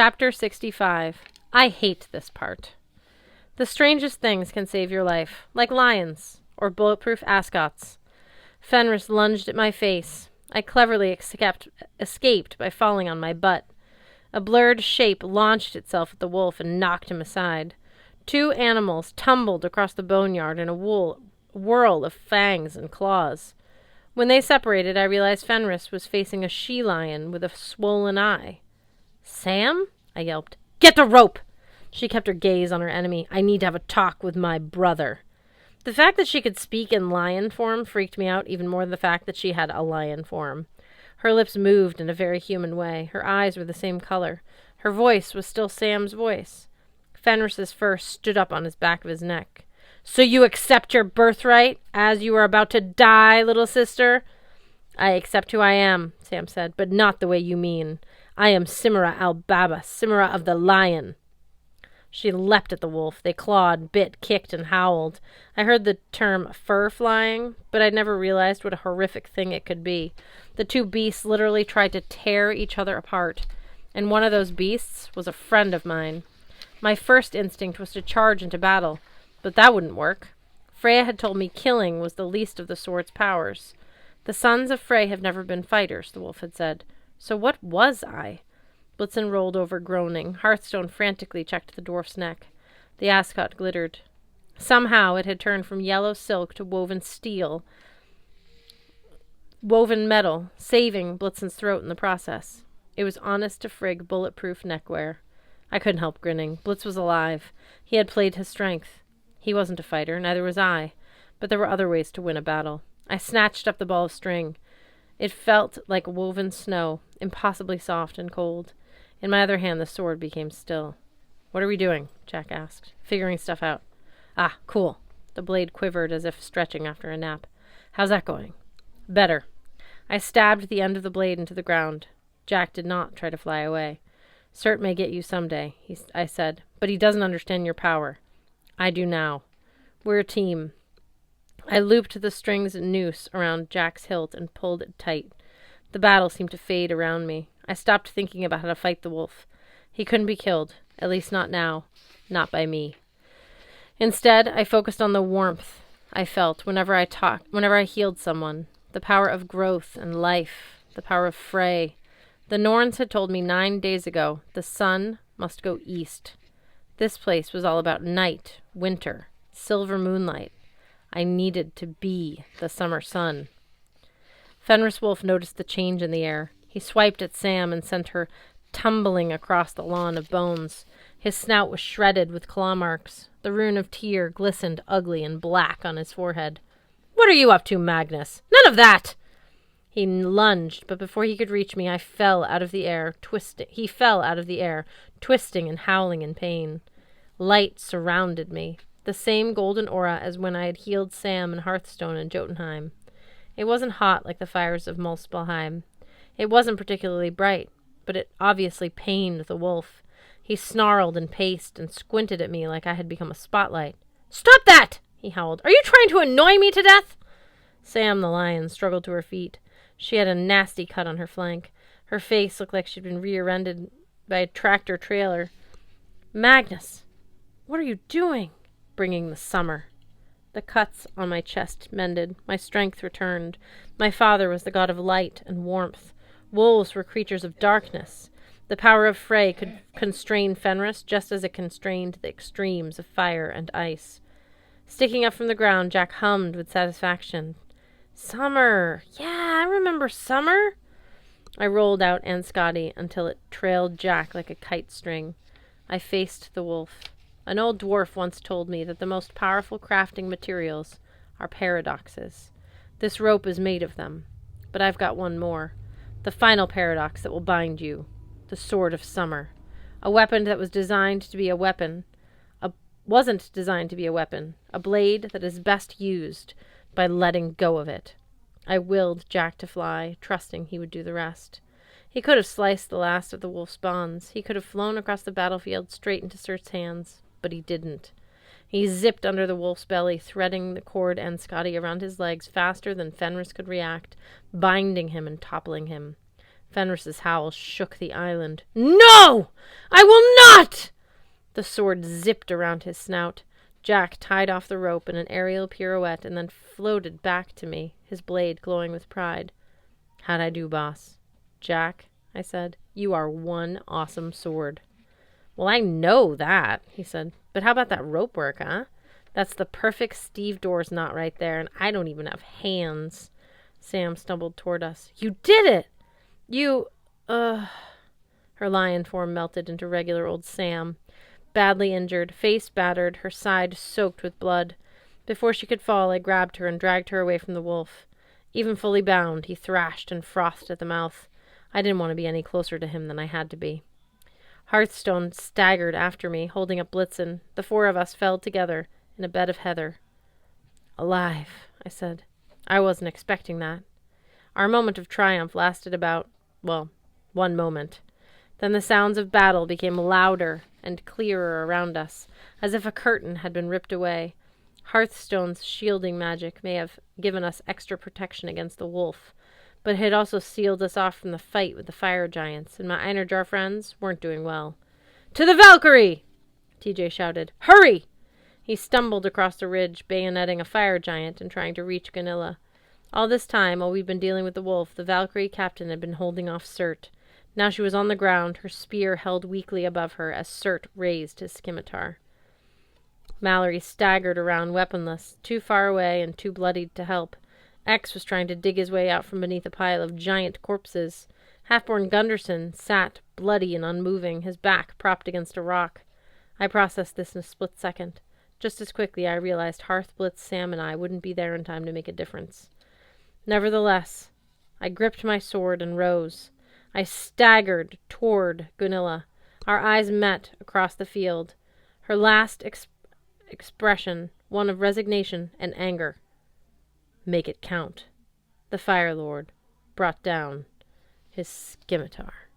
Chapter 65. I hate this part. The strangest things can save your life, like lions or bulletproof ascots. Fenris lunged at my face. I cleverly escaped by falling on my butt. A blurred shape launched itself at the wolf and knocked him aside. Two animals tumbled across the boneyard in a whirl of fangs and claws. When they separated, I realized Fenris was facing a she-lion with a swollen eye. "Sam?" I yelped. "Get the rope!" She kept her gaze on her enemy. "I need to have a talk with my brother." The fact that she could speak in lion form freaked me out even more than the fact that she had a lion form. Her lips moved in a very human way. Her eyes were the same color. Her voice was still Sam's voice. Fenris's fur stood up on his back of his neck. "So you accept your birthright, as you are about to die, little sister?" "I accept who I am," Sam said, "but not the way you mean. I am Simera al-Baba, Simera of the Lion." She leapt at the wolf. They clawed, bit, kicked, and howled. I heard the term fur flying, but I'd never realized what a horrific thing it could be. The two beasts literally tried to tear each other apart, and one of those beasts was a friend of mine. My first instinct was to charge into battle, but that wouldn't work. Freya had told me killing was the least of the sword's powers. The sons of Frey have never been fighters, the wolf had said. So what was I? Blitzen rolled over, groaning. Hearthstone frantically checked the dwarf's neck. The ascot glittered. Somehow it had turned from yellow silk to woven metal, saving Blitzen's throat in the process. It was honest to frig bulletproof neckwear. I couldn't help grinning. Blitz was alive. He had played his strength. He wasn't a fighter, neither was I. But there were other ways to win a battle. I snatched up the ball of string. It felt like woven snow, impossibly soft and cold. In my other hand, the sword became still. "What are we doing?" Jack asked. "Figuring stuff out." "Ah, cool." The blade quivered as if stretching after a nap. "How's that going?" "Better." I stabbed the end of the blade into the ground. Jack did not try to fly away. "Cert may get you someday," I said, "but he doesn't understand your power." "I do now. We're a team." I looped the strings and noose around Jack's hilt and pulled it tight. The battle seemed to fade around me. I stopped thinking about how to fight the wolf. He couldn't be killed, at least not now, not by me. Instead, I focused on the warmth I felt whenever I healed someone, the power of growth and life, the power of Frey. The Norns had told me 9 days ago the sun must go east. This place was all about night, winter, silver moonlight. I needed to be the summer sun. Fenris Wolf noticed the change in the air. He swiped at Sam and sent her tumbling across the lawn of bones. His snout was shredded with claw marks. The rune of Tyr glistened ugly and black on his forehead. "What are you up to, Magnus? None of that!" He lunged, but before he could reach me, I fell out of the air, twisting. He fell out of the air, twisting and howling in pain. Light surrounded me, the same golden aura as when I had healed Sam and Hearthstone in Jotunheim. It wasn't hot like the fires of Muspelheim. It wasn't particularly bright, but it obviously pained the wolf. He snarled and paced and squinted at me like I had become a spotlight. "Stop that!" he howled. "Are you trying to annoy me to death?" Sam the lion struggled to her feet. She had a nasty cut on her flank. Her face looked like she'd been rear-ended by a tractor trailer. "Magnus, what are you doing?" "Bringing the summer." The cuts on my chest mended. My strength returned. My father was the god of light and warmth. Wolves were creatures of darkness. The power of Frey could constrain Fenris just as it constrained the extremes of fire and ice. Sticking up from the ground, Jack hummed with satisfaction. "Summer! Yeah, I remember summer." I rolled out Anscotty until it trailed Jack like a kite string. I faced the wolf. An old dwarf once told me that the most powerful crafting materials are paradoxes. This rope is made of them. But I've got one more. The final paradox that will bind you. The Sword of Summer. A weapon that wasn't designed to be a weapon. A blade that is best used by letting go of it. I willed Jack to fly, trusting he would do the rest. He could have sliced the last of the wolf's bonds. He could have flown across the battlefield straight into Surt's hands. But he didn't. He zipped under the wolf's belly, threading the cord and Scotty around his legs faster than Fenris could react, binding him and toppling him. Fenris's howl shook the island. "No! I will not!" The sword zipped around his snout. Jack tied off the rope in an aerial pirouette and then floated back to me, his blade glowing with pride. "How'd I do, boss?" "Jack," I said, "you are one awesome sword." "Well, I know that," he said. "But how about that rope work, huh? That's the perfect Steve Doors knot right there, and I don't even have hands." Sam stumbled toward us. "You did it! You, Her lion form melted into regular old Sam. Badly injured, face battered, her side soaked with blood. Before she could fall, I grabbed her and dragged her away from the wolf. Even fully bound, he thrashed and frothed at the mouth. I didn't want to be any closer to him than I had to be. Hearthstone staggered after me, holding up Blitzen. The four of us fell together in a bed of heather. "Alive," I said. I wasn't expecting that. Our moment of triumph lasted about, 1 moment. Then the sounds of battle became louder and clearer around us, as if a curtain had been ripped away. Hearthstone's shielding magic may have given us extra protection against the wolf, but it had also sealed us off from the fight with the fire giants, and my Einerjar friends weren't doing well. "To the Valkyrie!" TJ shouted. "Hurry!" He stumbled across the ridge, bayoneting a fire giant and trying to reach Gunilla. All this time, while we'd been dealing with the wolf, the Valkyrie captain had been holding off Surt. Now she was on the ground, her spear held weakly above her as Surt raised his scimitar. Mallory staggered around weaponless, too far away and too bloodied to help. X was trying to dig his way out from beneath a pile of giant corpses. Half-born Gunderson sat, bloody and unmoving, his back propped against a rock. I processed this in a split second. Just as quickly, I realized Hearth, Blitz, Sam, and I wouldn't be there in time to make a difference. Nevertheless, I gripped my sword and rose. I staggered toward Gunilla. Our eyes met across the field. Her last expression, one of resignation and anger. "Make it count." The Fire Lord brought down his scimitar.